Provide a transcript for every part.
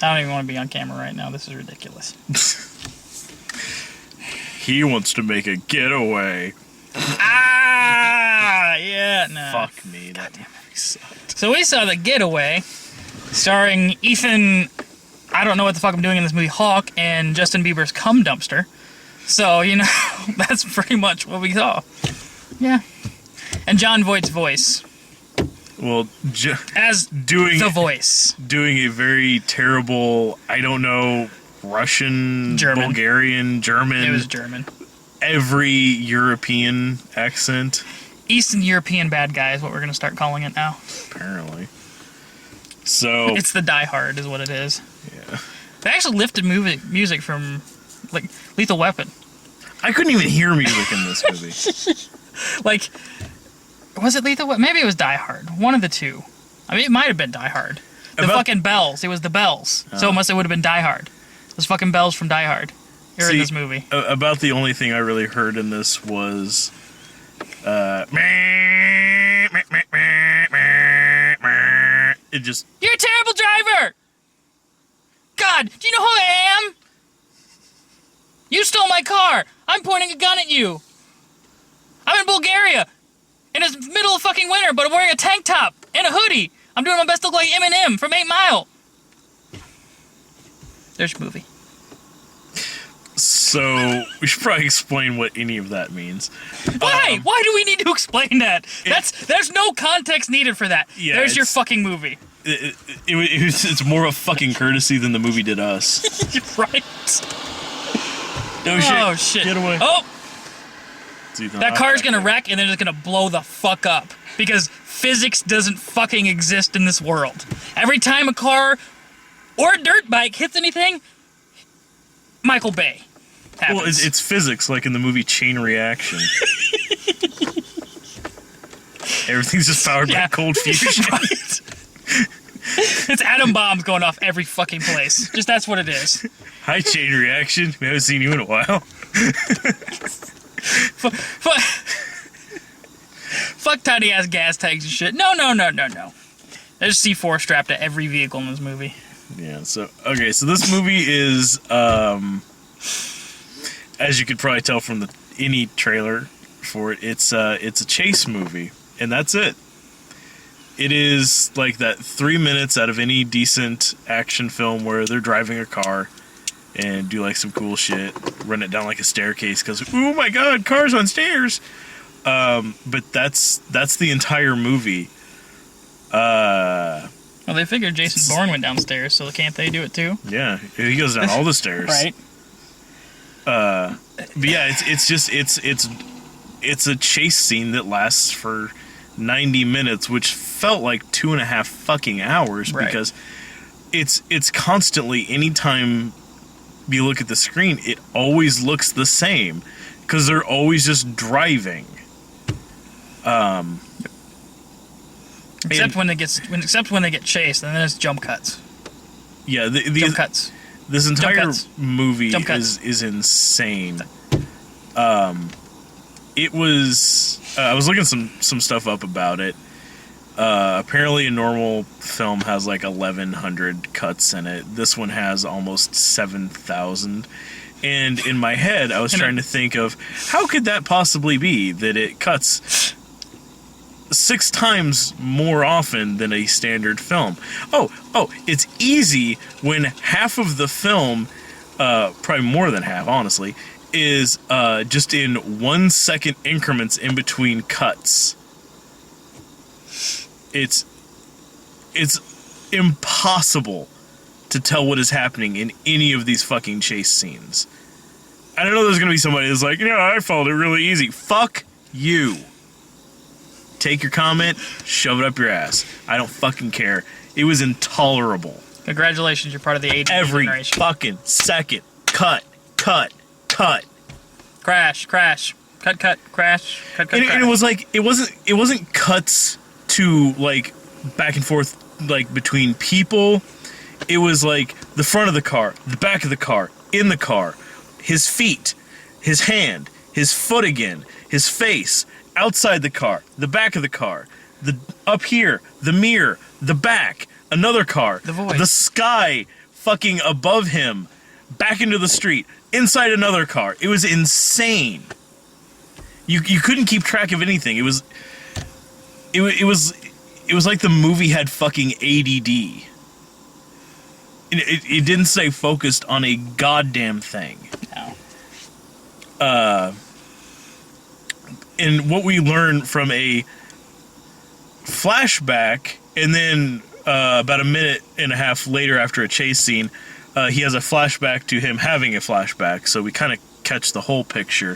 I don't even want to be on camera right now. This is ridiculous. He wants to make a getaway. Yeah, no. Fuck me. That movie sucked. So we saw The Getaway, starring Ethan, I don't know what the fuck I'm doing in this movie, Hawke, and Justin Bieber's cum dumpster. So, that's pretty much what we saw. Yeah. And John Voight's voice. Well, as doing the voice. Doing a very terrible, I don't know, Russian, German. Bulgarian, German. It was German. Every European accent. Eastern European bad guy is what we're going to start calling it now. Apparently. So... It's the Die Hard is what it is. Yeah. They actually lifted music from, Lethal Weapon. I couldn't even hear music in this movie. Was it Lethal Weapon? Maybe it was Die Hard. One of the two. I mean, it might have been Die Hard. Fucking bells. It was the bells. So it would have been Die Hard. Those fucking bells from Die Hard. You're in this movie. About the only thing I really heard in this was... it just... You're a terrible driver! God, do you know who I am? You stole my car! I'm pointing a gun at you! I'm in Bulgaria! And it's middle of fucking winter, but I'm wearing a tank top and a hoodie! I'm doing my best to look like Eminem from 8 Mile! There's your movie. So, we should probably explain what any of that means. Why? Why do we need to explain that? There's no context needed for that. Yeah, There's your fucking movie. It's more of a fucking courtesy than the movie did us. Right? Oh shit. Get away. Oh! That car's gonna wreck and then it's gonna blow the fuck up. Because physics doesn't fucking exist in this world. Every time a car or a dirt bike hits anything, Michael Bay happens. Well, it's physics, like in the movie Chain Reaction. Everything's just powered by cold fusion. Right. It's atom bombs going off every fucking place. Just that's what it is. Hi, Chain Reaction. We haven't seen you in a while. Fuck tiny ass gas tanks and shit. No. There's C4 strapped to every vehicle in this movie. Yeah, so this movie is, as you could probably tell from any trailer for it, it's a chase movie, and that's it. It is like that 3 minutes out of any decent action film where they're driving a car and do like some cool shit, run it down like a staircase because, oh my god, cars on stairs. But that's the entire movie. Well, they figured Jason Bourne went downstairs, so can't they do it too? Yeah, he goes down all the stairs. Right. But yeah, it's a chase scene that lasts for 90 minutes, which felt like 2.5 fucking hours, right. Because it's constantly, anytime you look at the screen, it always looks the same because they're always just driving. Except when they get chased, and then it's jump cuts. Yeah, jump cuts. This entire movie is insane. It was. I was looking some stuff up about it. Apparently, a normal film has like 1,100 cuts in it. This one has almost 7,000. And in my head, I was trying to think of how could that possibly be that it cuts 6 times more often than a standard film. Oh, it's easy when half of the film, probably more than half, honestly, is just in 1 second increments in between cuts. It's impossible to tell what is happening in any of these fucking chase scenes. I don't know there's gonna be somebody that's like, I found it really easy. Fuck you. Take your comment, shove it up your ass. I don't fucking care. It was intolerable. Congratulations, you're part of the 80s Every generation. fucking second. Cut. Crash. Cut, crash. Cut, crash. And it was like, it wasn't cuts to, like, back and forth, like, between people. It was like the front of the car, the back of the car, in the car, his feet, his hand, his foot again, his face, outside the car, the back of the car, the up here, the mirror, the back, another car, The voice. the sky fucking above him, back into the street, inside another car. It was insane. You couldn't keep track of anything. It was like the movie had fucking ADD. It didn't stay focused on a goddamn thing. No. And what we learn from a flashback, and then about a minute and a half later after a chase scene, he has a flashback to him having a flashback, so we kind of catch the whole picture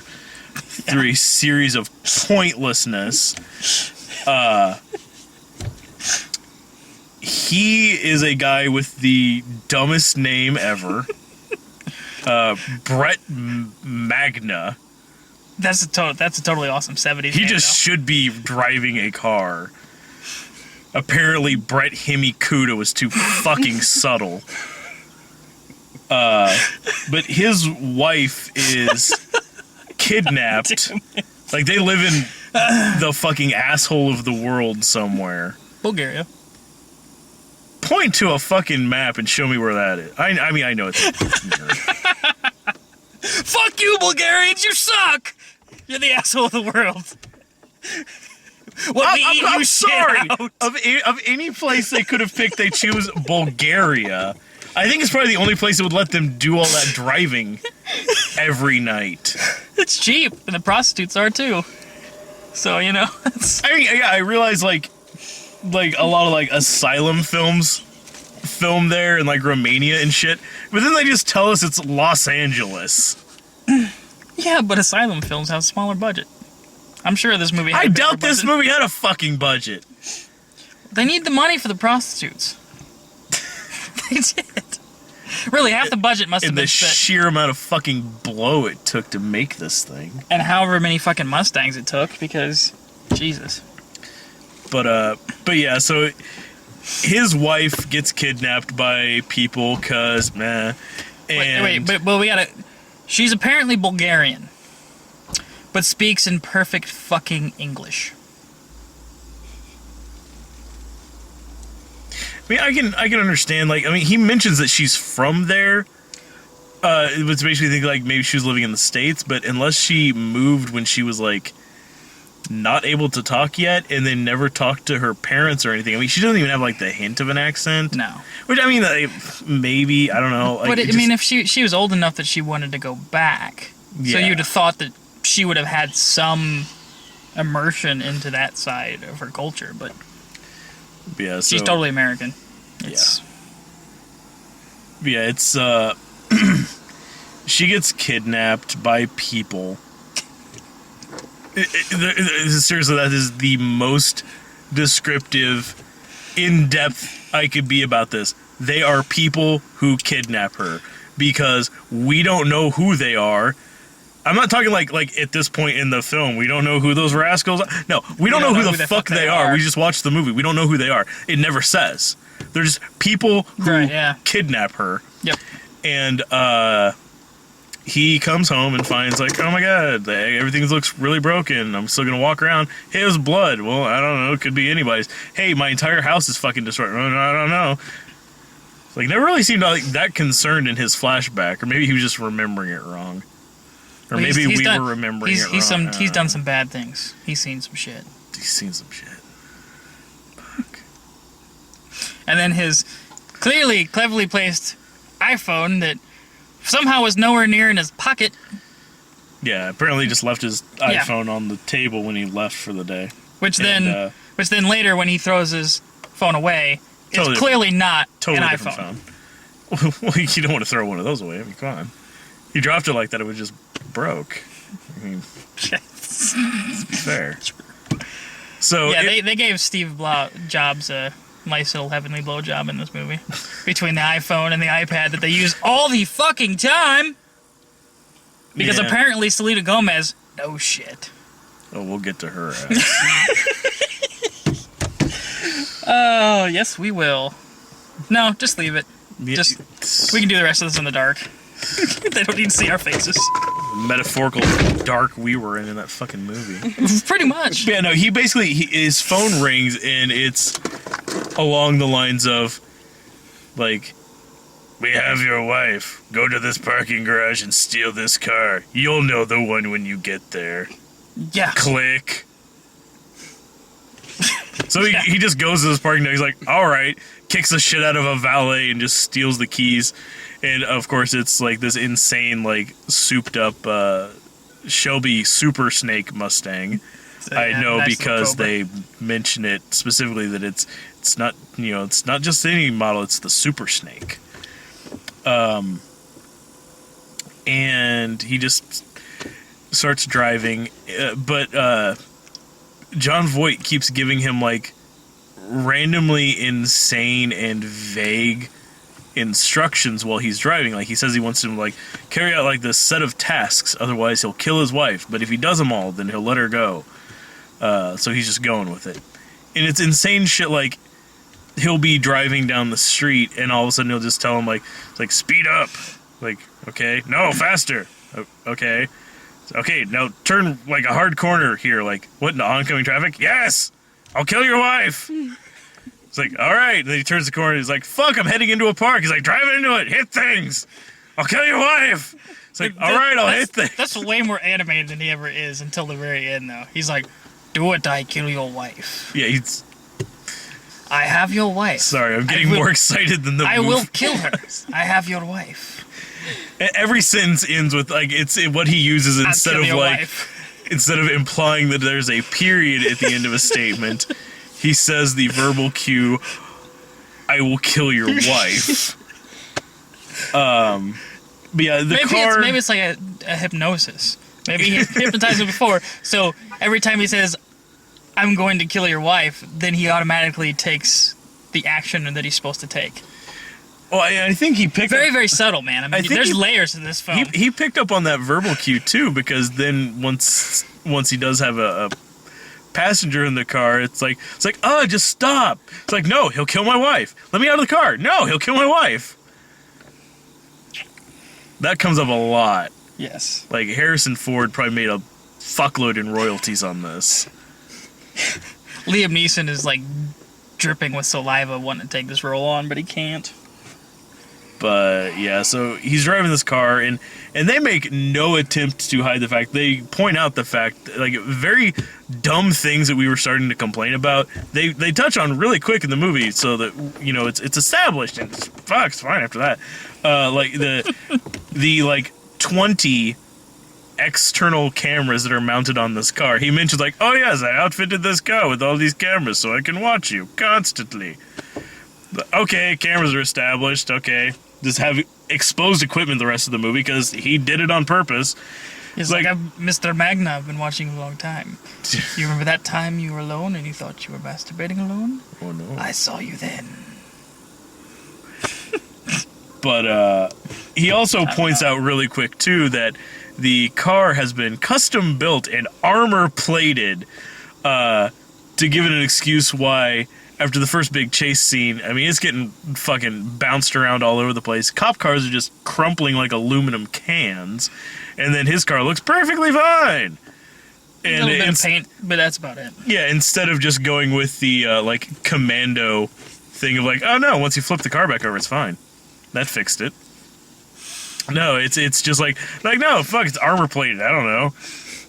through a series of pointlessness. He is a guy with the dumbest name ever. Brett Magna. That's a totally awesome 70s He name, just though. should be driving a car. Apparently, Brett Himikuda was too fucking subtle. But his wife is kidnapped. Like, they live in the fucking asshole of the world somewhere. Bulgaria. Point to a fucking map and show me where that is. I mean, I know it's... Fuck you, Bulgarians! You suck! You're the asshole of the world. I'm sorry. Of any place they could have picked, they choose Bulgaria. I think it's probably the only place that would let them do all that driving every night. It's cheap, and the prostitutes are too. So, you know, I mean, yeah, I realize, like a lot of, like, asylum films film there in, like, Romania and shit. But then they just tell us it's Los Angeles. yeah, but asylum films have a smaller budget. I'm sure this movie had I a bigger doubt this budget. movie had a fucking budget. They need the money for the prostitutes. They did. Really, half the budget must have And been the spent. sheer amount of fucking blow it took to make this thing. And however many fucking Mustangs it took, because, Jesus. But yeah, so his wife gets kidnapped by people, cause, meh. And Wait, but we gotta... She's apparently Bulgarian, but speaks in perfect fucking English. I mean, I can understand, like, I mean, he mentions that she's from there. It was basically think, like, maybe she was living in the States, but unless she moved when she was, like, not able to talk yet, and then never talked to her parents or anything. I mean, she doesn't even have, like, the hint of an accent. No. Which, I mean, maybe, I don't know. Like, But, I mean, if she was old enough that she wanted to go back, so Yeah. you'd have thought that she would have had some immersion into that side of her culture, but yeah, so, she's totally American. It's, yeah, it's, she gets kidnapped by people. Seriously, that is the most descriptive, in-depth I could be about this. They are people who kidnap her because we don't know who they are. I'm not talking like at this point in the film, we don't know who those rascals are. No, we don't know who the fuck they are. We just watched the movie. We don't know who they are. It never says. They're just people who kidnap her. Yep. And he comes home and finds, like, oh my god, everything looks really broken. I'm still gonna walk around. Hey, it was blood. Well, I don't know. It could be anybody's. Hey, my entire house is fucking destroyed. I don't know. Like, never really seemed like that concerned in his flashback, or maybe he was just remembering it wrong, or Well, maybe we were remembering it wrong. He's done some bad things. He's seen some shit. He's seen some shit. Fuck. And then his clearly cleverly placed iPhone that somehow was nowhere near in his pocket. Yeah, apparently he just left his iPhone on the table when he left for the day. Which then later, when he throws his phone away, it's clearly not an iPhone. Phone. Well, you don't want to throw one of those away. I mean, come on. You dropped it like that, it would just broke. I mean, let's be fair. So yeah, they gave Steve Jobs a nice little heavenly blowjob in this movie. Between the iPhone and the iPad that they use all the fucking time. Because apparently Selena Gomez knows shit. Oh, we'll get to her ass. Oh, yes, we will. No, just leave it. Yeah, We can do the rest of this in the dark. They don't need to see our faces. Metaphorical dark we were in that fucking movie. Pretty much. Yeah, no, he basically, his phone rings and it's along the lines of, like, we have your wife. Go to this parking garage and steal this car. You'll know the one when you get there. Yeah. Click. So he just goes to this parking lot. He's like, all right. Kicks the shit out of a valet and just steals the keys. And, of course, it's, like, this insane, like, souped-up Shelby Super Snake Mustang. So, I know nice because little they mention it specifically that it's not, you know, it's not just any model, it's the Super Snake. And he just starts driving, but John Voight keeps giving him, like, randomly insane and vague instructions while he's driving. Like, he says he wants him to, like, carry out, like, this set of tasks, otherwise he'll kill his wife, but if he does them all, then he'll let her go. So he's just going with it. And it's insane shit, like, he'll be driving down the street, and all of a sudden he'll just tell him, like, it's like, speed up. Like, okay. No, faster. Okay. Okay, now turn, like, a hard corner here. Like, what, in oncoming traffic? Yes! I'll kill your wife! It's like, all right. And then he turns the corner, he's like, fuck, I'm heading into a park. He's like, drive into it, hit things! I'll kill your wife! It's like, all right, I'll hit things. That's way more animated than he ever is until the very end, though. He's like, do it, I kill your wife. Yeah, he's... I have your wife. Sorry, I'm getting more excited than the movie. I will kill her. I have your wife. Every sentence ends with, like, it's what he uses instead of, like, instead of implying that there's a period at the end of a statement, he says the verbal cue, I will kill your wife. But yeah, maybe it's like a hypnosis. Maybe he hypnotized him before, so every time he says, I'm going to kill your wife, then he automatically takes the action that he's supposed to take. Well, I think he picked very, up... very subtle, man. I mean, there's layers to this film. He picked up on that verbal cue, too, because then once he does have a passenger in the car, it's like, oh, just stop. It's like, no, he'll kill my wife. Let me out of the car. No, he'll kill my wife. That comes up a lot. Yes. Like, Harrison Ford probably made a fuckload in royalties on this. Liam Neeson is, like, dripping with saliva wanting to take this role on, but he can't. But, yeah, so he's driving this car, and they make no attempt to hide the fact. They point out the fact, like, very dumb things that we were starting to complain about. They touch on really quick in the movie, so that, you know, it's established, and it's fine after that. Like, the like, 20 external cameras that are mounted on this car. He mentions, like, oh, yes, I outfitted this car with all these cameras so I can watch you constantly. Okay, cameras are established, okay. Just have exposed equipment the rest of the movie because he did it on purpose. He's like, Mr. Magna, I've been watching you a long time. You remember that time you were alone and you thought you were masturbating alone? Oh, no. I saw you then. But he also points out really quick, too, that the car has been custom built and armor plated to give it an excuse why... After the first big chase scene, I mean, it's getting fucking bounced around all over the place. Cop cars are just crumpling like aluminum cans, and then his car looks perfectly fine. And a little bit of paint, but that's about it. Yeah, instead of just going with the, like, commando thing of like, oh no, once you flip the car back over, it's fine. That fixed it. No, it's just like, no, fuck, it's armor plated, I don't know.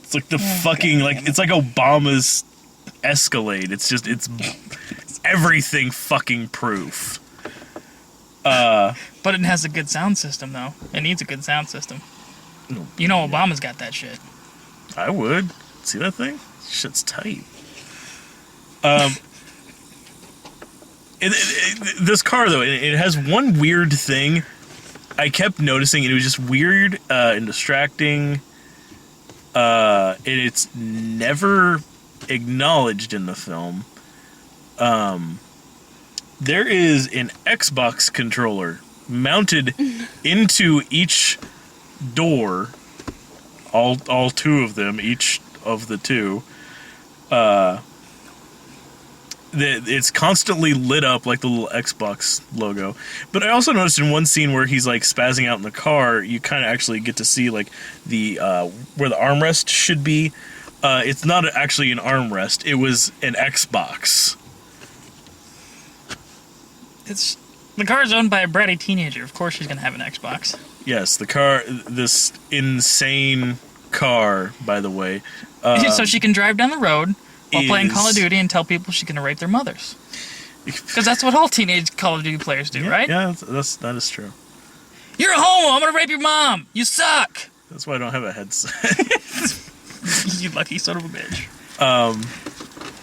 It's like the fucking, like, it's like Obama's Escalade. It's just, it's everything fucking proof. But it has a good sound system, though. It needs a good sound system. You know Obama's got that shit. I would. See that thing? Shit's tight. This car, though, it has one weird thing I kept noticing, and it was just weird and distracting. And it's never acknowledged in the film. There is an Xbox controller mounted into each door, all two of them, each of the two. It's constantly lit up like the little Xbox logo. But I also noticed in one scene where he's like spazzing out in the car, you kind of actually get to see like the where the armrest should be. It's not actually an armrest; it was an Xbox. The car is owned by a bratty teenager. Of course she's going to have an Xbox. Yes, the car, this insane car, by the way. So she can drive down the road while playing Call of Duty and tell people she's going to rape their mothers. Because that's what all teenage Call of Duty players do, right? Yeah, that is true. You're a homo! I'm going to rape your mom! You suck! That's why I don't have a headset. You lucky son of a bitch.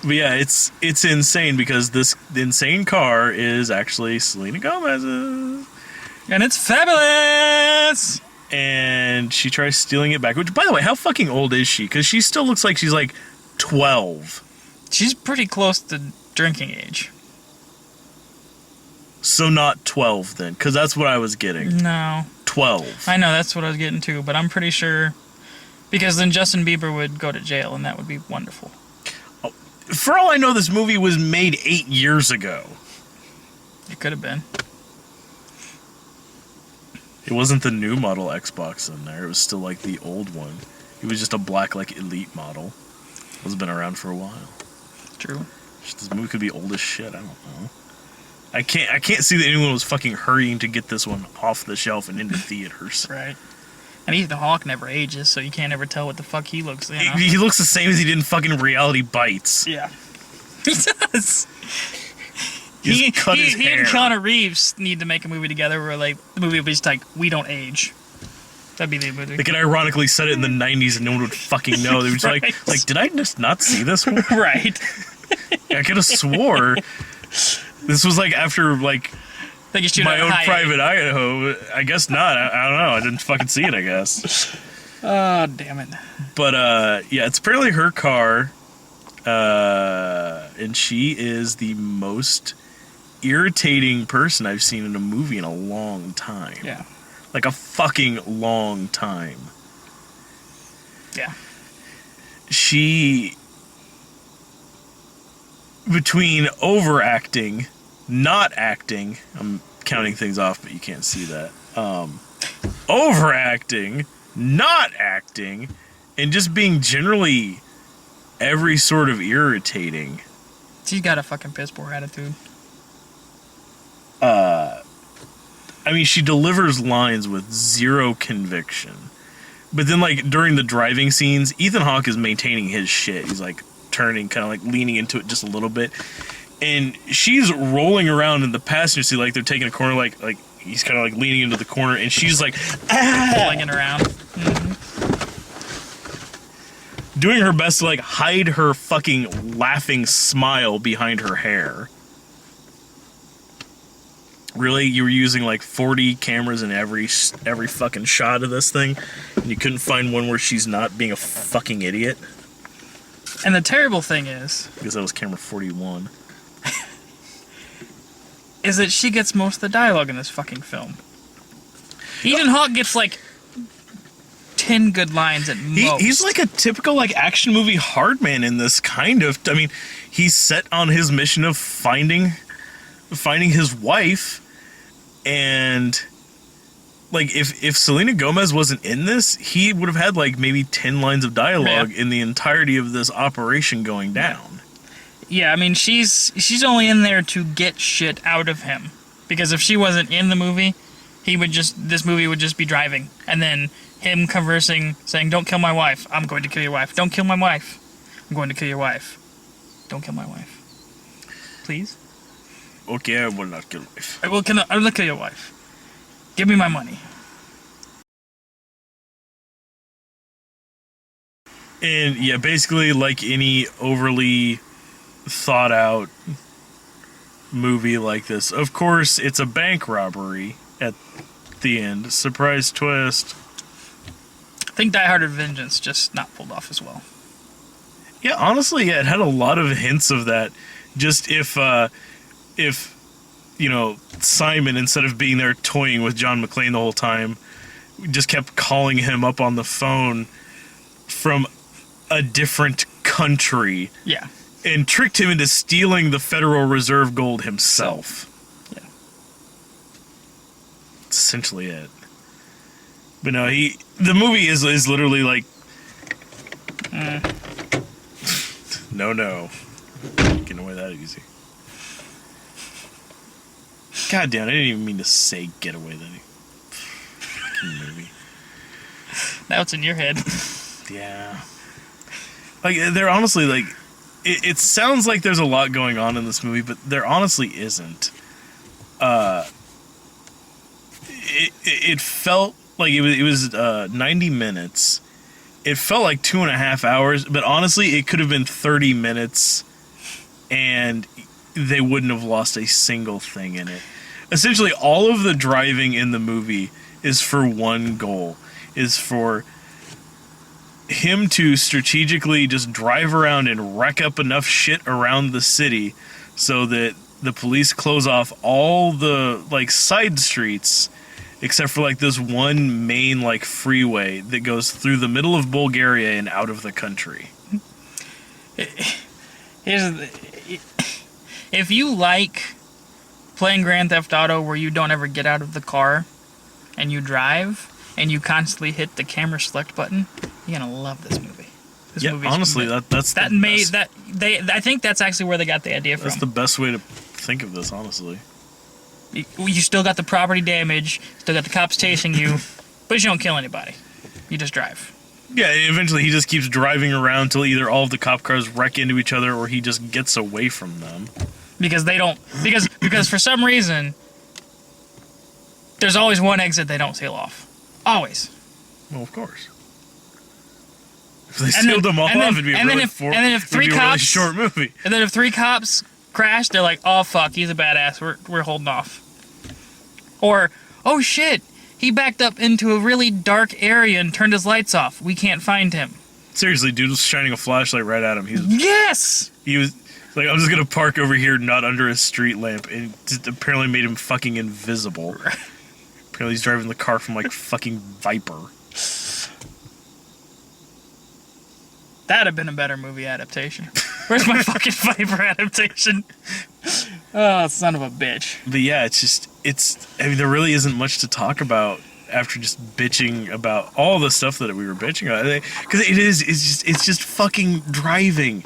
But yeah, it's insane because the insane car is actually Selena Gomez's. And it's fabulous! And she tries stealing it back. Which, by the way, how fucking old is she? Because she still looks like she's like 12. She's pretty close to drinking age. So not 12 then, because that's what I was getting. No. 12. I know, that's what I was getting to, but I'm pretty sure... Because then Justin Bieber would go to jail, and that would be wonderful. Oh, for all I know, this movie was made 8 years ago. It could have been. It wasn't the new model Xbox in there. It was still like the old one. It was just a black like elite model. It's been around for a while. True. This movie could be old as shit. I don't know. I can't see that anyone was fucking hurrying to get this one off the shelf and into theaters. Right. And Ethan Hawke never ages, so you can't ever tell what the fuck he looks like. He looks the same as he did in fucking Reality Bites. Yeah. He does. He He hair. and Keanu Reeves need to make a movie together where, like, the movie would be just like, we don't age. That'd be the movie. They could ironically set it in the 90s and no one would fucking know. They would just Right. like, did I just not see this one? Right. I could have swore this was like after like They just shoot my at a own high private Idaho. I guess not. I don't know. I didn't fucking see it, I guess. Oh, damn it. But yeah, it's apparently her car. And she is the most irritating person I've seen in a movie in a long time. Yeah. Like a fucking long time. Yeah. She, between overacting, not acting, I'm counting things off, but you can't see that. Overacting, not acting, and just being generally every sort of irritating. She's got a fucking piss poor attitude. I mean, she delivers lines with zero conviction. But then, like, during the driving scenes, Ethan Hawke is maintaining his shit. He's, like, turning, kind of, like, leaning into it just a little bit. And she's rolling around in the passenger seat like they're taking a corner, like he's kind of, like, leaning into the corner, and she's, like, Flinging around. Mm-hmm. Doing her best to, like, hide her fucking laughing smile behind her hair. Really? You were using like 40 cameras in every fucking shot of this thing, and you couldn't find one where she's not being a fucking idiot? And the terrible thing is Because that was camera 41. is that she gets most of the dialogue in this fucking film. Ethan Hawke gets like 10 good lines at most. He's like a typical like action movie hard man in this kind of. I mean, he's set on his mission of finding his wife, and like if Selena Gomez wasn't in this, he would have had like maybe 10 lines of dialogue in the entirety of this operation going down. Yeah, I mean she's only in there to get shit out of him, because if she wasn't in the movie, this movie would just be driving, and then him conversing, saying, "Don't kill my wife. I'm going to kill your wife. Don't kill my wife. I'm going to kill your wife. Don't kill my wife. Please." Okay, I will not kill wife. I will kill your wife. Give me my money. And yeah, basically like any overly thought out movie like this. Of course, it's a bank robbery at the end. Surprise twist. I think Die Hard with Vengeance just not pulled off as well. Yeah, honestly, yeah, it had a lot of hints of that. Just if you know, Simon, instead of being there toying with John McClane the whole time, just kept calling him up on the phone from a different country. Yeah. And tricked him into stealing the Federal Reserve gold himself. Yeah. That's essentially it. But no, the movie is literally like no. Getting away that easy. God damn, I didn't even mean to say Getaway. That fucking movie. Now it's in your head. Yeah. Like, they're honestly, like... It sounds like there's a lot going on in this movie, but there honestly isn't. It felt like it was 90 minutes. It felt like 2.5 hours, but honestly, it could have been 30 minutes, and they wouldn't have lost a single thing in it. Essentially, all of the driving in the movie is for one goal, is for him to strategically just drive around and wreck up enough shit around the city so that the police close off all the, like, side streets except for, like, this one main, like, freeway that goes through the middle of Bulgaria and out of the country. If you like playing Grand Theft Auto where you don't ever get out of the car and you drive and you constantly hit the camera select button, you're gonna love this movie. This yeah, movie's honestly, that's that the made best. that they. I think that's actually where they got the idea from. That's the best way to think of this, honestly. You still got the property damage, still got the cops chasing you, but you don't kill anybody. You just drive. Yeah, eventually he just keeps driving around till either all of the cop cars wreck into each other or he just gets away from them. Because they don't. Because for some reason, there's always one exit they don't seal off. Always. Well, of course. If they sealed them all off, it'd be a really short movie. And then if 3 cops crash, they're like, "Oh fuck, he's a badass. We're holding off." Or, "Oh shit, he backed up into a really dark area and turned his lights off. We can't find him." Seriously, dude was shining a flashlight right at him. Yes. He was like, "I'm just gonna park over here, not under a street lamp," and it just apparently made him fucking invisible. Apparently, he's driving the car from like fucking Viper. That'd have been a better movie adaptation. Where's my fucking Viper adaptation? Oh, son of a bitch. But yeah, I mean, there really isn't much to talk about after just bitching about all the stuff that we were bitching about. Because it's just fucking driving.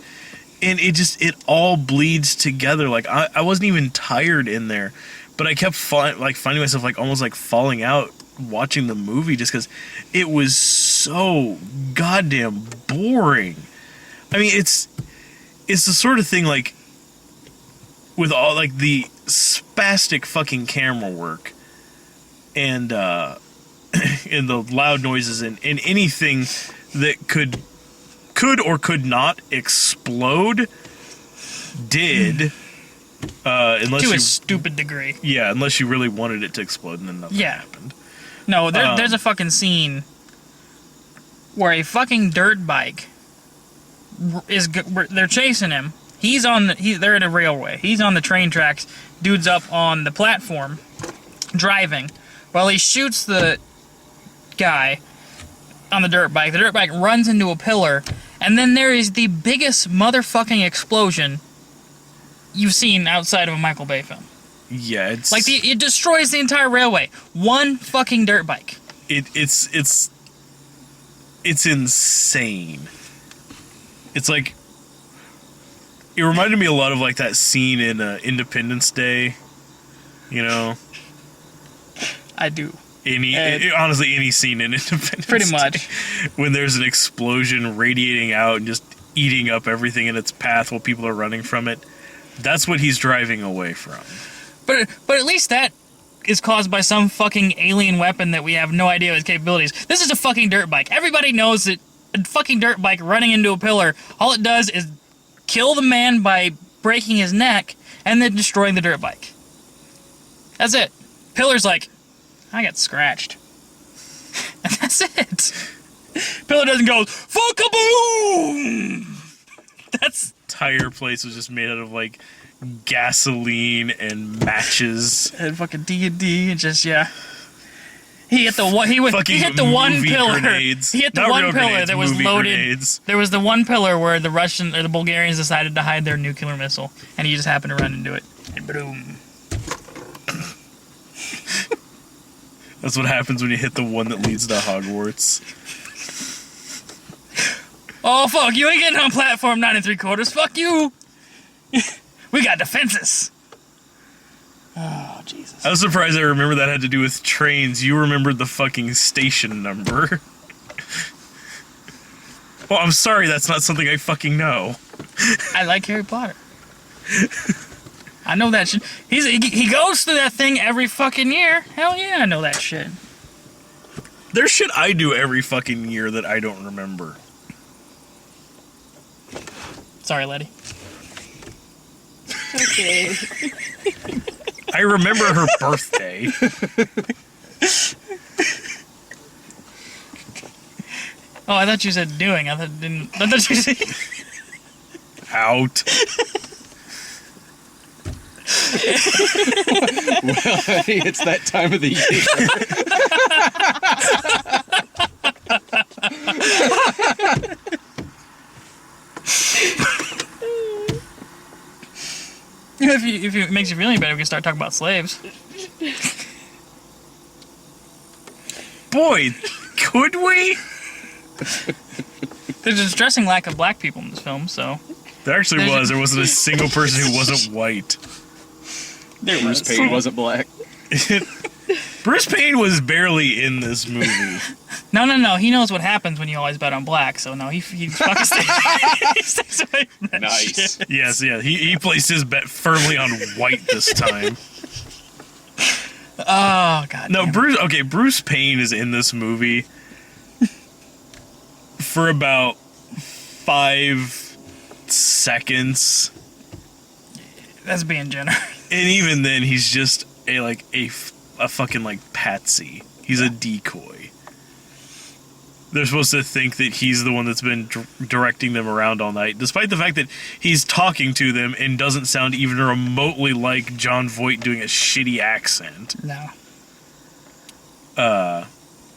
And it all bleeds together. Like, I wasn't even tired in there, but I kept finding myself like almost like falling out watching the movie just because it was so goddamn boring. I mean, it's the sort of thing like with all like the spastic fucking camera work and and the loud noises and anything that could or could not explode did unless to a stupid degree. Yeah, unless you really wanted it to explode and then nothing happened. No, there's a fucking scene where a fucking dirt bike they're chasing him. They're at a railway. He's on the train tracks. Dude's up on the platform driving while he shoots the guy on the dirt bike. The dirt bike runs into a pillar, and then there is the biggest motherfucking explosion you've seen outside of a Michael Bay film. Yeah, it's like it destroys the entire railway. One fucking dirt bike. It's insane. It's like it reminded me a lot of like that scene in Independence Day. You know, I do. Honestly, any scene in Independence pretty Day, much when there's an explosion radiating out and just eating up everything in its path while people are running from it. That's what he's driving away from. But at least that is caused by some fucking alien weapon that we have no idea of its capabilities. This is a fucking dirt bike. Everybody knows that a fucking dirt bike running into a pillar, all it does is kill the man by breaking his neck and then destroying the dirt bike. That's it. Pillar's like, I got scratched. And that's it. Pillar doesn't go, fuck-a-boom! That's... Entire place was just made out of like gasoline and matches and fucking D&D and just he hit the one he hit the one pillar grenades. He hit the Not one real pillar grenades, that was movie loaded grenades. There was the one pillar where the Russian or the Bulgarians decided to hide their nuclear missile and he just happened to run into it and boom. That's what happens when you hit the one that leads to Hogwarts. Oh fuck, you ain't getting on platform 9 3/4. Fuck you. We got defenses. Oh Jesus. I was surprised I remember that had to do with trains. You remembered the fucking station number. Well, I'm sorry, that's not something I fucking know. I like Harry Potter. I know that shit. He goes through that thing every fucking year. Hell yeah, I know that shit. There's shit I do every fucking year that I don't remember. Sorry, Letty. Okay. I remember her birthday. Oh, I thought you said doing. I thought you said... Out. Well, honey, it's that time of the year. if it makes you feel any better, we can start talking about slaves. Boy, could we? There's a distressing lack of black people in this film, so... There actually was. There wasn't a single person who wasn't white. Bruce Payne wasn't black. Bruce Payne was barely in this movie. No. He knows what happens when you always bet on black, so no, he fucking stays, he stays away from that Nice. shit. Yes, yeah. He placed his bet firmly on white this time. Oh, God. No, Bruce Payne is in this movie for about 5 seconds. That's being generous. And even then, he's just a fucking like patsy. He's a decoy. They're supposed to think that he's the one that's been directing them around all night, despite the fact that he's talking to them and doesn't sound even remotely like John Voight doing a shitty accent. No.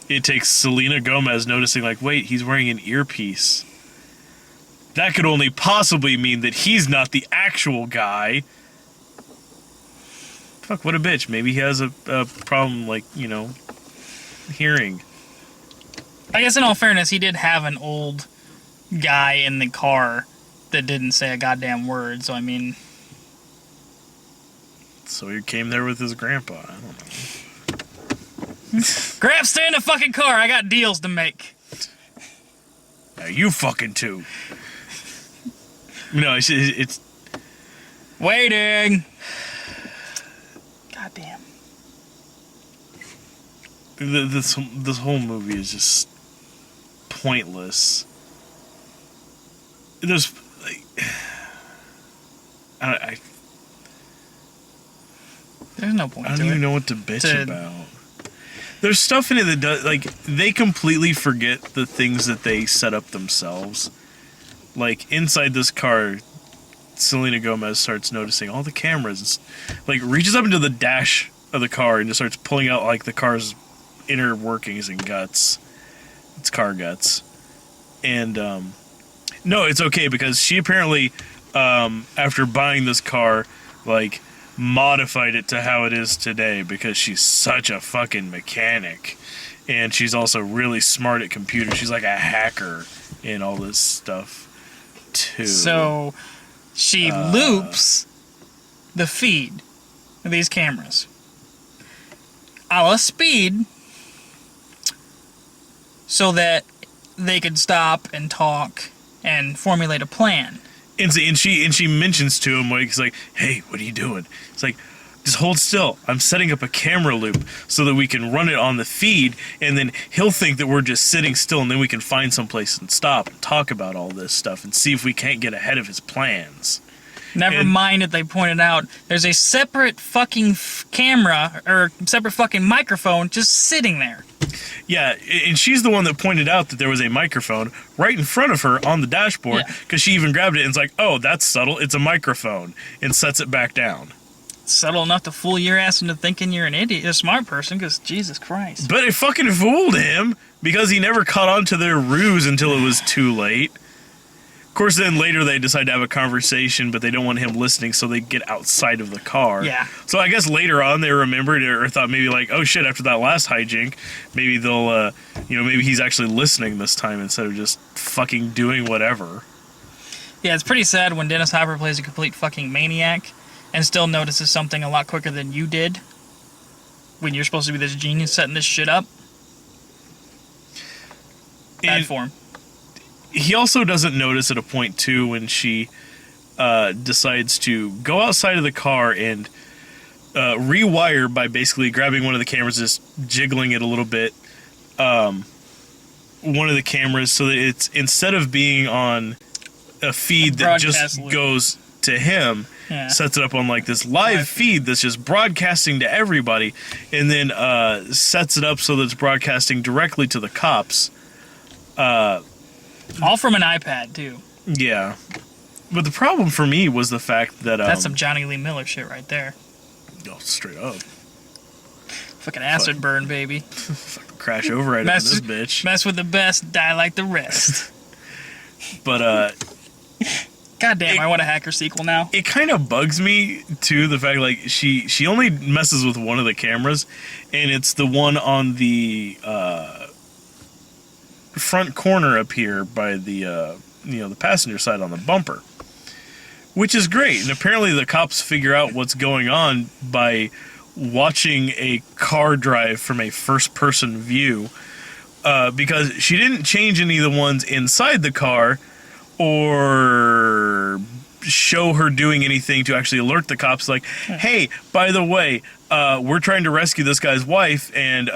It takes Selena Gomez noticing, like, wait, he's wearing an earpiece. That could only possibly mean that he's not the actual guy. Fuck, what a bitch. Maybe he has a problem, like, hearing. I guess in all fairness, he did have an old guy in the car that didn't say a goddamn word, so I mean... So he came there with his grandpa. I don't know. Gramps, stay in the fucking car. I got deals to make. Now you fucking too. No, it's Waiting. Goddamn. this whole movie is just pointless. There's like There's no point I don't to even it. know what to bitch about. There's stuff in it that does, like, they completely forget the things that they set up themselves. Like, inside this car, Selena Gomez starts noticing all the cameras. Like, reaches up into the dash of the car and just starts pulling out, like, the car's inner workings and guts. It's car guts. And, no, it's okay, because she apparently, after buying this car, like, modified it to how it is today because she's such a fucking mechanic. And she's also really smart at computers. She's like a hacker and all this stuff, too. So, she loops the feed of these cameras a la speed so that they could stop and talk and formulate a plan. And she mentions to him, like, he's like, hey, what are you doing? It's like, just hold still. I'm setting up a camera loop so that we can run it on the feed, and then he'll think that we're just sitting still, and then we can find someplace and stop and talk about all this stuff and see if we can't get ahead of his plans. Never mind that they pointed out there's a separate fucking camera or separate fucking microphone just sitting there. Yeah, and she's the one that pointed out that there was a microphone right in front of her on the dashboard, because she even grabbed it and it's like, oh, that's subtle, it's a microphone, and sets it back down. Subtle enough to fool your ass into thinking you're an idiot, a smart person, because Jesus Christ. But it fucking fooled him, because he never caught on to their ruse until it was too late. Of course, then later they decide to have a conversation, but they don't want him listening, so they get outside of the car. Yeah. So I guess later on they remembered or thought maybe like, oh shit, after that last hijink, maybe they'll, maybe he's actually listening this time instead of just fucking doing whatever. Yeah, it's pretty sad when Dennis Hopper plays a complete fucking maniac and still notices something a lot quicker than you did. when you're supposed to be this genius setting this shit up. Bad And form. he also doesn't notice at a point, too, when she decides to go outside of the car and rewire by basically grabbing one of the cameras, just jiggling it a little bit. One of the cameras so that it's, instead of being on a feed that just loop. goes to him, Yeah. sets it up on like this live feed that's just broadcasting to everybody, and then sets it up so that it's broadcasting directly to the cops. All from an iPad, too. Yeah. But the problem for me was the fact that... That's some Johnny Lee Miller shit right there. Oh, straight up. Fucking acid burn, baby. Crash over right into this bitch. Mess with the best, die like the rest. But, Goddamn, I want a Hacker sequel now. it kind of bugs me, too, the fact, like, she only messes with one of the cameras, and it's the one on the, front corner up here by the, the passenger side on the bumper. Which is great, and apparently the cops figure out what's going on by watching a car drive from a first-person view, because she didn't change any of the ones inside the car, or show her doing anything to actually alert the cops, like, hey, by the way, we're trying to rescue this guy's wife, and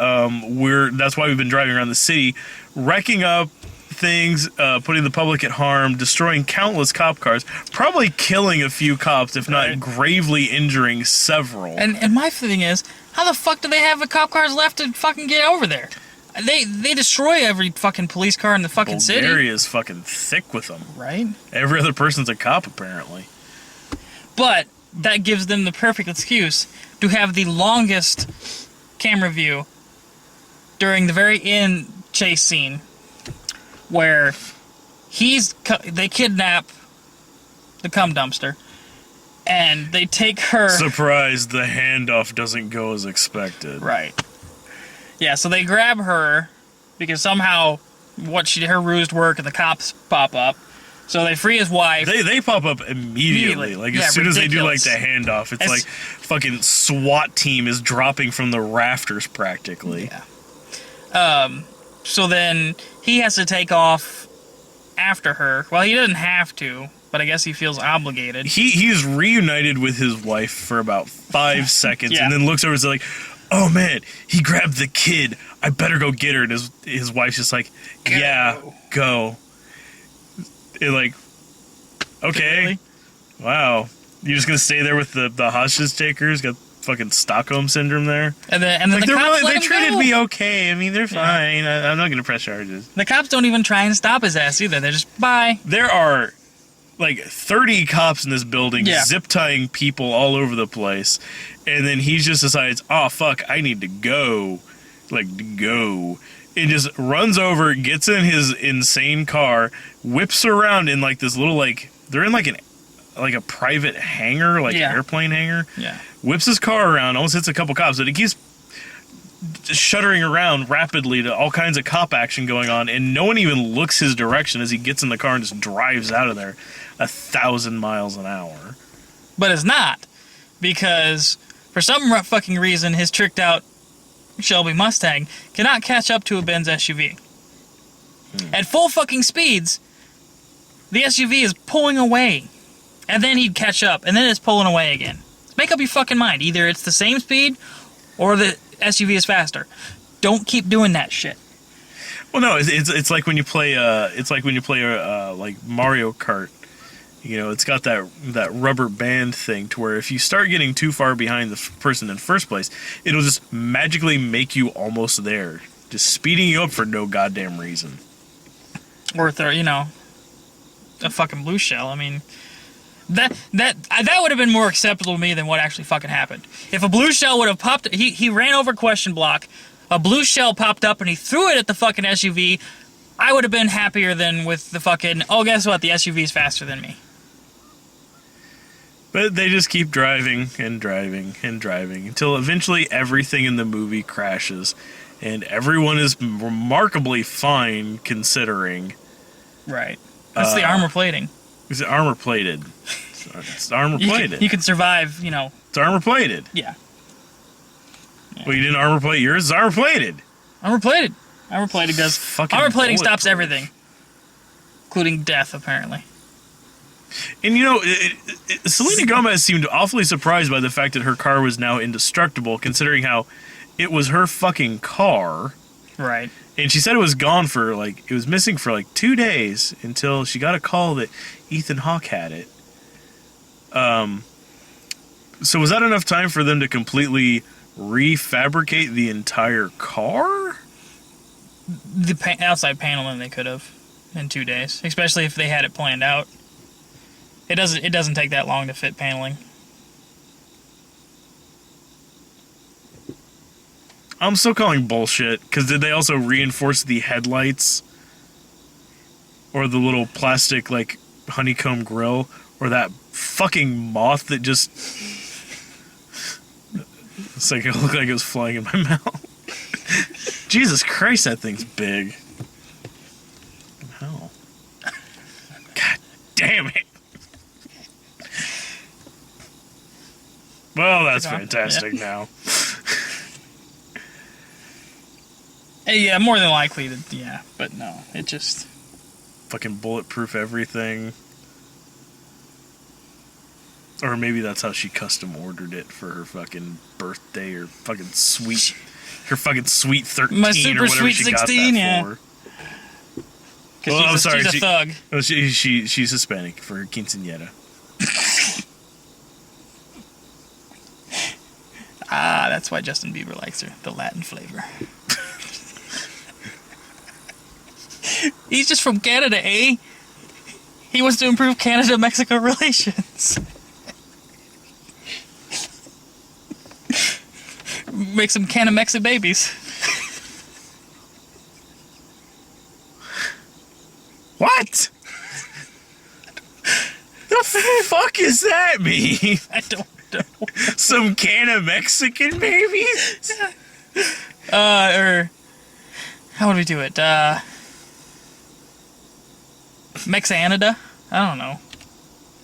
that's why we've been driving around the city, wrecking up things, putting the public at harm, destroying countless cop cars, probably killing a few cops, if not gravely injuring several. And my thing is, how the fuck do they have the cop cars left to fucking get over there? They destroy every fucking police car in the fucking city. Bulgaria is fucking thick with them. Right? Every other person's a cop, apparently. But that gives them the perfect excuse to have the longest camera view during the very end chase scene, where they kidnap the cum dumpster, and they take her... Surprise, the handoff doesn't go as expected. Right. Yeah, so they grab her, because somehow her ruse work and the cops pop up. So they free his wife. They pop up immediately. Like, as soon as they do, like, the handoff, it's like fucking SWAT team is dropping from the rafters, practically. Yeah. So then he has to take off after her. Well, he doesn't have to, but I guess he feels obligated. He's reunited with his wife for about 5 seconds, Yeah. and then looks over and is like, oh man, he grabbed the kid. I better go get her. And his wife's just like, yeah, go. And like, okay. Really? Wow. You're just going to stay there with the hostage takers? Got fucking Stockholm syndrome there? And then Like, the cops let they him treated go. me okay. I mean, they're fine. I'm not going to press charges. The cops don't even try and stop his ass either. They're just, bye. There are like 30 cops in this building, zip tying people all over the place, and then he just decides, oh fuck, I need to go, and just runs over, gets in his insane car, whips around in like this little, like, they're in like a private hangar, like airplane hangar, whips his car around, almost hits a couple cops, but he keeps shuddering around rapidly to all kinds of cop action going on, and no one even looks his direction as he gets in the car and just drives out of there 1,000 miles an hour. But it's not, because for some fucking reason, his tricked out Shelby Mustang cannot catch up to a Benz SUV. At full fucking speeds, the SUV is pulling away, and then he'd catch up, and then it's pulling away again. Make up your fucking mind. Either it's the same speed, or the SUV is faster. Don't keep doing that shit. Well, no, it's like when you play like Mario Kart. You know, it's got that rubber band thing to where if you start getting too far behind the person in first place, it'll just magically make you almost there, just speeding you up for no goddamn reason. Or a fucking blue shell. I mean, that would have been more acceptable to me than what actually fucking happened. If a blue shell would have popped, he ran over question block, a blue shell popped up and he threw it at the fucking SUV, I would have been happier than with the fucking, oh, guess what, the SUV's faster than me. But they just keep driving and driving and driving until eventually everything in the movie crashes, and everyone is remarkably fine considering. Right. That's the armor plating. Is it armor plated? It's armor plated. You can survive, It's armor plated. Yeah. Well, you didn't armor plate yours? It's armor plated. Armor plated. Armor plating does. Fucking Armor plating stops bulletproof. everything, including death, apparently. And you know, Selena Gomez seemed awfully surprised by the fact that her car was now indestructible, considering how it was her fucking car. Right. And she said it was gone for, like, it was missing for, like, 2 days until she got a call that Ethan Hawke had it. So was that enough time for them to completely refabricate the entire car? The outside paneling they could have in 2 days, especially if they had it planned out. It doesn't take that long to fit paneling. I'm still calling bullshit, because did they also reinforce the headlights? Or the little plastic, like, honeycomb grill? Or that fucking moth that just... It's like, it looked like it was flying in my mouth. Jesus Christ, that thing's big. Hell. God damn it. Well, that's fantastic now. Yeah, more than likely, but no, it just... Fucking bulletproof everything. Or maybe that's how she custom ordered it for her fucking birthday or fucking sweet... Her fucking sweet 13 My or super whatever sweet she 16, got that yeah. for. Because she's a thug. Oh, she's Hispanic for her quinceañera. Ah, that's why Justin Bieber likes her, the Latin flavor. He's just from Canada, eh? He wants to improve Canada-Mexico relations. Make some Canna-Mexa babies. What? The fuck is that mean? I don't know. Some can of Mexican babies? Or... How would we do it? Mexanada? I don't know.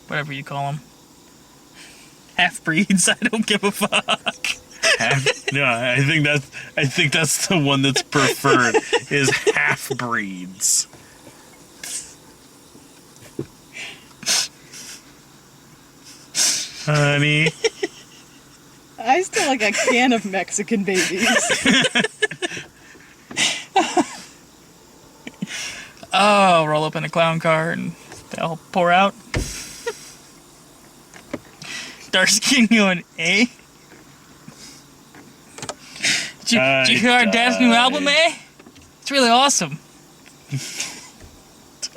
Whatever you call them. Half-breeds, I don't give a fuck. No, I think that's the one that's preferred, is half-breeds. Honey. I still like a can of Mexican babies. Oh, roll up in a clown car and they'll pour out. Dark skin going, eh? Did you hear our dad's new album, eh? It's really awesome.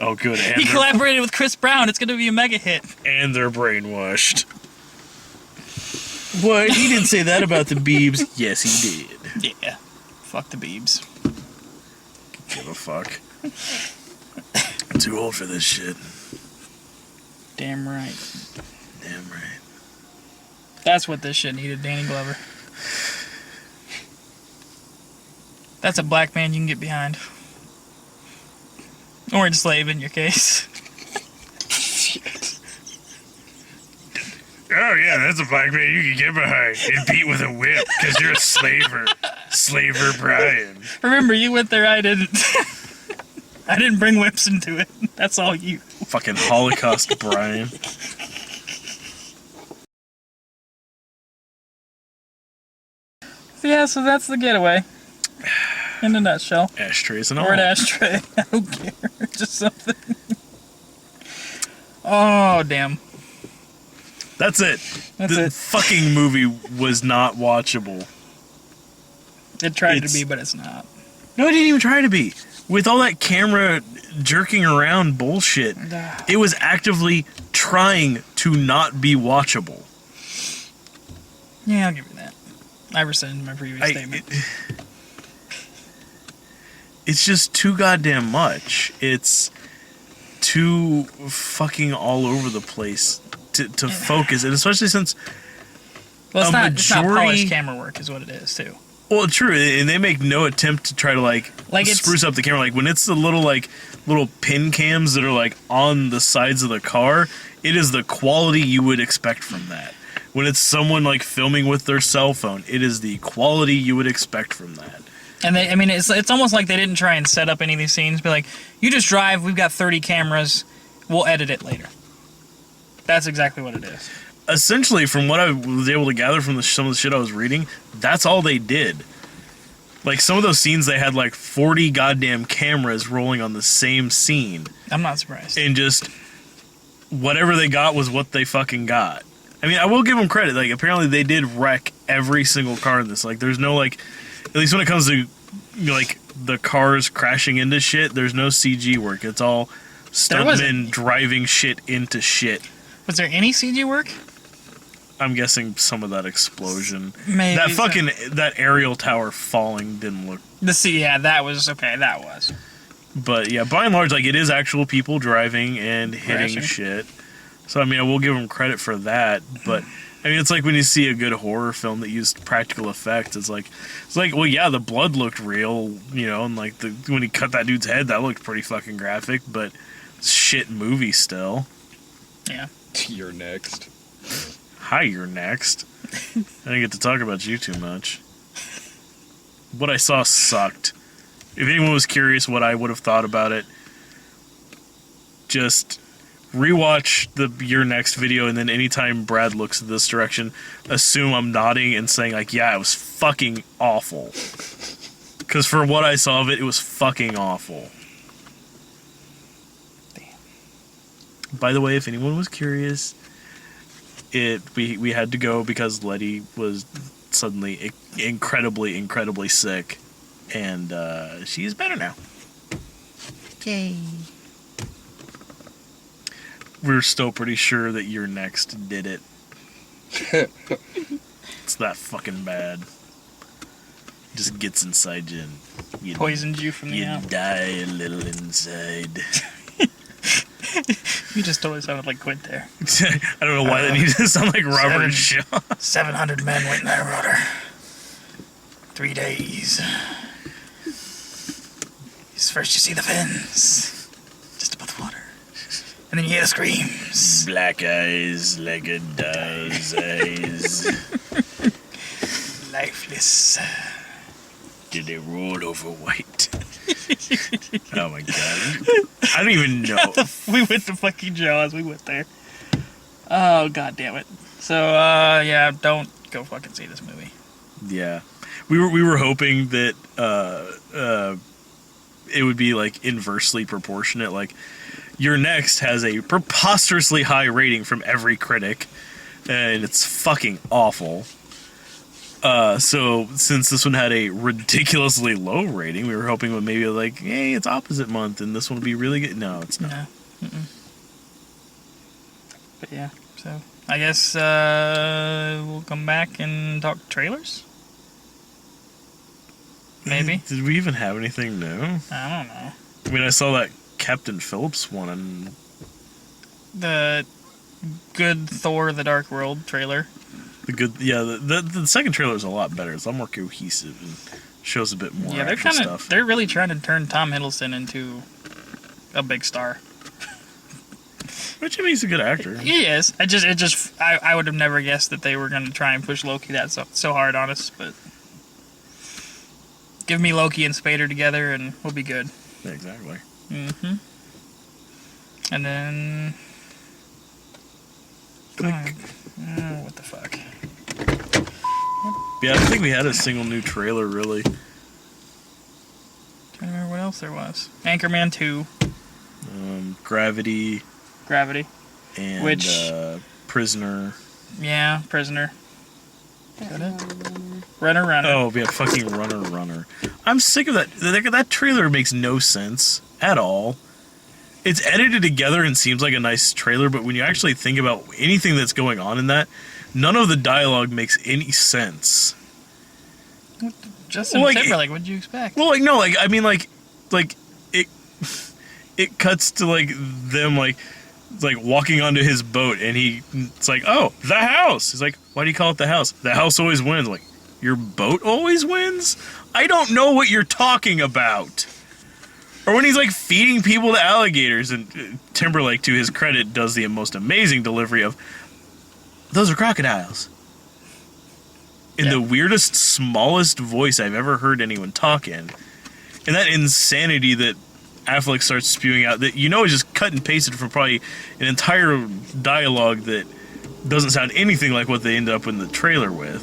Oh, good. He collaborated with Chris Brown. It's going to be a mega hit. And they're brainwashed. What? He didn't say that about the Biebs. Yes, he did. Yeah. Fuck the Biebs. Give a fuck. I'm too old for this shit. Damn right. Damn right. That's what this shit needed, Danny Glover. That's a black man you can get behind. Or enslaved in your case. Oh, yeah, that's a black man you can get behind and beat with a whip because you're a slaver. Slaver Brian. Remember, you went there, I didn't. I didn't bring whips into it. That's all you. Fucking Holocaust Brian. Yeah, so that's the getaway. In a nutshell. Ashtrays and all. Or an ashtray. I don't care. Just something. Oh, damn. That's it. That's the it. fucking movie was not watchable. It tried It's- to be, but it's not. No, it didn't even try to be. With all that camera jerking around bullshit, it was actively trying to not be watchable. Yeah, I'll give you that. I rescind my previous statement. It's just too goddamn much. It's too fucking all over the place to focus, and especially since Well, it's a not majority- polished camera work is what it is, too. well, true, and they make no attempt to try to Like, it's- spruce up the camera. Like when it's the little pin cams that are like on the sides of the car, it is the quality you would expect from that. when it's someone like filming with their cell phone, it is the quality you would expect from that. And it's almost like they didn't try and set up any of these scenes. Be like, you just drive. We've got 30 cameras. We'll edit it later. That's exactly what it is. Essentially, from what I was able to gather from some of the shit I was reading, that's all they did. Like, some of those scenes, they had like 40 goddamn cameras rolling on the same scene. I'm not surprised. And just whatever they got was what they fucking got. I mean, I will give them credit. Like, apparently they did wreck every single car in this. Like, there's no, like, at least when it comes to, like, the cars crashing into shit, there's no CG work. It's all stuntmen driving shit into shit. Was there any CG work? I'm guessing some of that explosion. Maybe. That aerial tower falling didn't look... that was, okay, that was. But, yeah, by and large, like, it is actual people driving and hitting Crashing. shit. So, I mean, I will give them credit for that, but... I mean, it's like when you see a good horror film that used practical effects. It's like, well, yeah, the blood looked real, you know, and like when he cut that dude's head, that looked pretty fucking graphic, but it's shit movie still. Yeah. You're next. Hi, you're next. I didn't get to talk about you too much. What I saw sucked. If anyone was curious what I would have thought about it, just rewatch the Your Next video, and then anytime Brad looks this direction, assume I'm nodding and saying, like, yeah, it was fucking awful. Because for what I saw of it, it was fucking awful. Damn. By the way, if anyone was curious, we had to go because Letty was suddenly incredibly sick, and she's better now. Yay. We're still pretty sure that Your Next did it. It's that fucking bad. Just gets inside you and you Poisoned you from the you out. die a little inside. You just totally sounded like Quint there. I don't know why that needs to sound like Robert Shaw. 700 men went in that rudder. 3 days. First you see the fins. Just above the water. And then you hear the screams. Black eyes like a doll's eyes. Lifeless. Did they roll over white? Oh my god. I don't even know. We went to fucking Jaws. We went there. Oh, god damn it. So, yeah, don't go fucking see this movie. Yeah. We were hoping that it would be like inversely proportionate. Like, Your Next has a preposterously high rating from every critic, and it's fucking awful. So since this one had a ridiculously low rating, we were hoping that maybe like, hey, it's opposite month, and this one would be really good. No, it's not. No. But yeah, so I guess we'll come back and talk trailers. Maybe. Did we even have anything new? I don't know. I mean, I saw that Captain Phillips one, and The good Thor: The Dark World trailer. the second trailer is a lot better. It's a lot more cohesive and shows a bit more. Yeah, they're really trying to turn Tom Hiddleston into a big star. Which, I mean, he's a good actor. He is. I would have never guessed that they were going to try and push Loki that so hard on us, but give me Loki and Spader together and we'll be good. Yeah, exactly. Mm-hmm. And then... what the fuck? Yeah, I don't think we had a single new trailer, really. Trying to remember what else there was. Anchorman 2. Gravity. And Which... Prisoner. Yeah, Prisoner. Is that it? Runner. Oh, yeah, fucking Runner. I'm sick of that. That trailer makes no sense at all. It's edited together and seems like a nice trailer, but when you actually think about anything that's going on in that, none of the dialogue makes any sense. Justin Timberlake, what'd you expect? Well, like, no, like, I mean, like it cuts to, like, them, like walking onto his boat, and it's like, oh, the house. He's like, why do you call it the house? The house always wins. Like, your boat always wins? I don't know what you're talking about. Or when he's, like, feeding people to alligators, and Timberlake, to his credit, does the most amazing delivery of, those are crocodiles. In the weirdest, smallest voice I've ever heard anyone talk in. And that insanity that Affleck starts spewing out, that is just cut and pasted from probably an entire dialogue that doesn't sound anything like what they end up in the trailer with.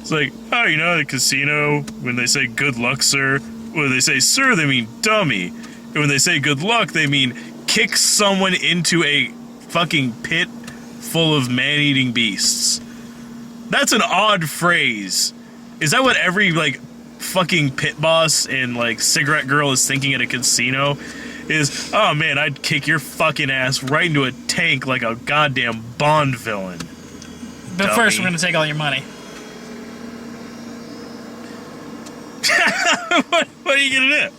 It's like, oh, at the casino, when they say good luck, sir, when they say sir, they mean dummy. And when they say good luck, they mean kick someone into a fucking pit full of man-eating beasts. That's an odd phrase. Is that what every, fucking pit boss and, cigarette girl is thinking at a casino? Is, oh man, I'd kick your fucking ass right into a tank like a goddamn Bond villain. But dummy. first, we're gonna take all your money. What are you gonna do?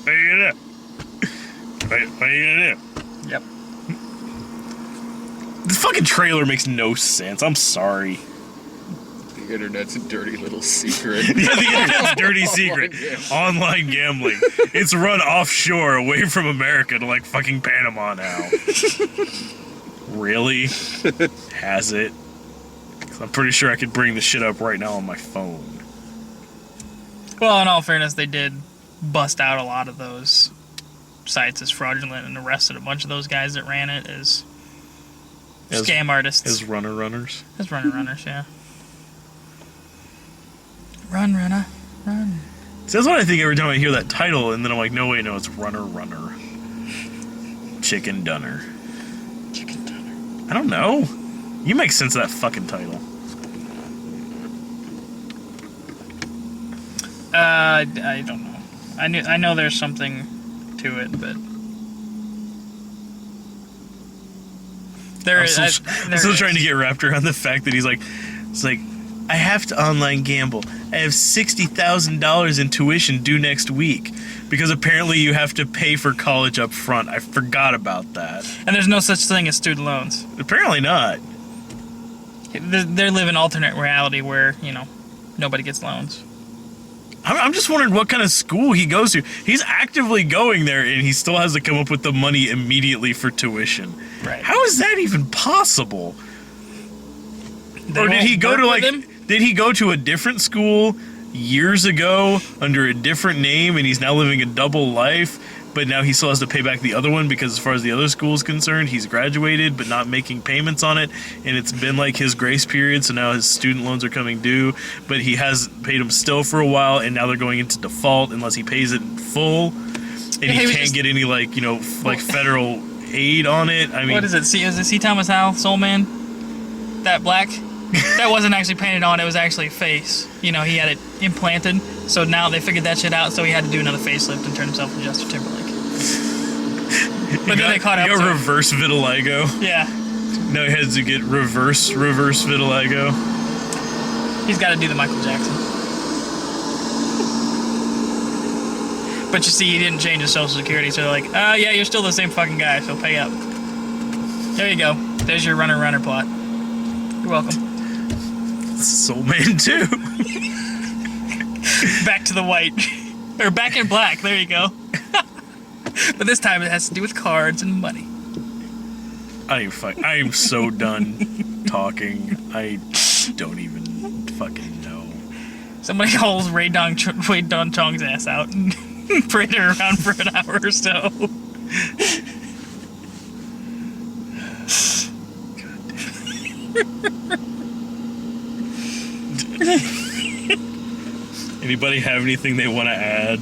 What are you gonna do? What are you gonna do? Yep. This fucking trailer makes no sense. I'm sorry. The internet's a dirty little secret. Yeah, the internet's a dirty secret. Online gambling. It's run offshore, away from America to fucking Panama now. Really? Has it? 'Cause I'm pretty sure I could bring the shit up right now on my phone. Well, in all fairness, they did bust out a lot of those sites as fraudulent and arrested a bunch of those guys that ran it as scam artists. As runners. As runners, yeah. Run, runner, run. So that's what I think every time I hear that title, and then I'm like, no, wait, no, it's runner. Chicken Dunner. I don't know. You make sense of that fucking title. I don't know. I know there's something to it, but I'm still trying to get wrapped around the fact that it's like, I have to online gamble. I have $60,000 in tuition due next week because apparently you have to pay for college up front. I forgot about that. And there's no such thing as student loans. Apparently not. They live in alternate reality where nobody gets loans. I'm just wondering what kind of school he goes to. He's actively going there, and he still has to come up with the money immediately for tuition. Right. How is that even possible? They Or did he go won't to work with him? Did he go to a different school years ago under a different name, and he's now living a double life? But now he still has to pay back the other one because as far as the other school is concerned, he's graduated but not making payments on it, and it's been his grace period, so now his student loans are coming due, but he has paid them still for a while, and now they're going into default unless he pays it in full, and he can't get any federal aid on it. I mean, what is it? Is it C. Thomas Howell, Soul Man? That black? That wasn't actually painted on, it was actually a face. He had it implanted, so now they figured that shit out, so he had to do another facelift and turn himself into Justin Timberlake. But then they caught up to him. reverse vitiligo. Yeah. Now he has to get reverse vitiligo. He's got to do the Michael Jackson. But you see, he didn't change his social security, so they're like, yeah, you're still the same fucking guy, so pay up. There you go. There's your runner plot. You're welcome. Soul Man 2. Back to the white. Or back in black, there you go. But this time it has to do with cards and money. I am so done talking. I don't even fucking know. Somebody calls Ray Don Chong's ass out and parade her around for an hour or so. Anybody have anything they want to add?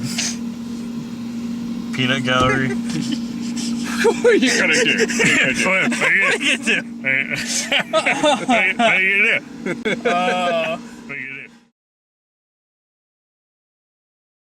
Peanut Gallery? What are you gonna do? What are you gonna do? What are you gonna do? What are you gonna do?